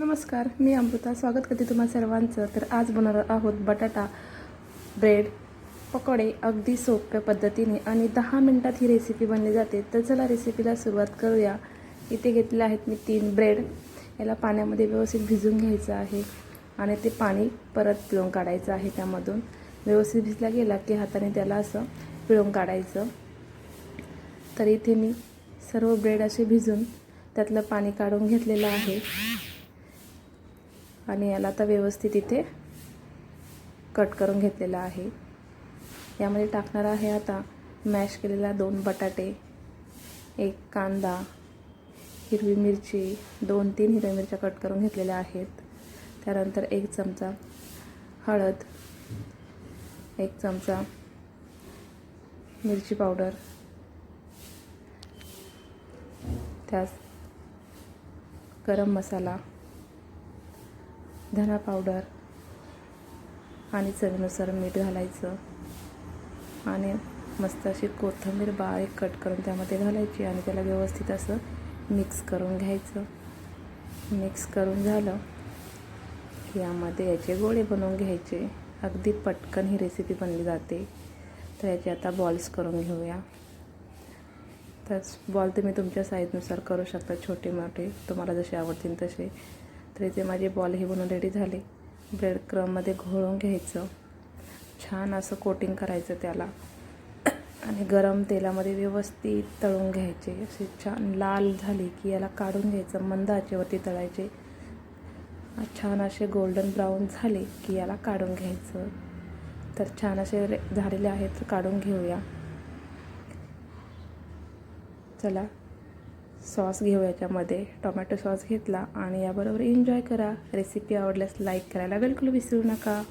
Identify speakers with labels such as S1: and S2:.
S1: नमस्कार, मी अमृता. स्वागत करते तुम्हा सर्वांचं. तर आज बनवणार आहोत बटाटा ब्रेड पकोडे. अगदी सोप्या पद्धतीने आणि 10 मिनिटात ही रेसिपी बनली जाते. तर चला रेसिपीला सुरुवात करूया. इथे घेतले आहेत मी 3 ब्रेड. याला पाण्यामध्ये व्यवस्थित भिजवून घ्यायचं आहे आणि ते पाणी परत पिळून काढायचं आहे. त्यामधून व्यवस्थित भिजला गेला की हाताने त्याला असं पिळून काढायचं. तर इथे मी सर्व ब्रेड असे भिजून त्यातलं पाणी काढून घेतलेलं आहे आणि याला आता व्यवस्थित इथे कट करून घेतलेला आहे. यामध्ये टाकणार आहे आता मॅश केलेला 2 बटाटे, 1 कांदा, हिरवी मिरची, 2-3 हिरव्या मिरच्या कट करून घेतलेल्या आहेत. त्यानंतर 1 चमचा हळद, 1 चमचा मिरची पावडर, त्यास गरम मसाला, धना पावडर आणि चवीनुसार मीठ घालायचं आणि मस्त अशी कोथिंबीर बारीक कट करून त्यामध्ये घालायची आणि त्याला व्यवस्थित असं मिक्स करून घ्यायचं. मिक्स करून झालं की यामध्ये याचे गोळे बनवून घ्यायचे. अगदी पटकन ही रेसिपी बनली जाते. तर याचे आता बॉल्स करून घेऊया. तर बॉल तुम्ही तुमच्या साईजनुसार करू शकता, छोटे मोठे तुम्हाला जसे आवडतील तसे. तर इथे माझे बॉल हे बनवून रेडी झाले. ब्रेड क्रममध्ये घोळून घ्यायचं, छान असं कोटिंग करायचं त्याला आणि गरम तेलामध्ये व्यवस्थित तळून घ्यायचे. असे छान लाल झाले की याला काढून घ्यायचं. मंद आचेवरती तळायचे. छान असे गोल्डन ब्राऊन झाले की याला काढून घ्यायचं. तर छान असे झालेले आहेत, तर काढून घेऊया. चला सॉस घेऊ. याच्यामध्ये टोमॅटो सॉस घेतला आणि याबरोबर एन्जॉय करा. रेसिपी आवडल्यास लाईक करायला बिलकुल विसरू नका.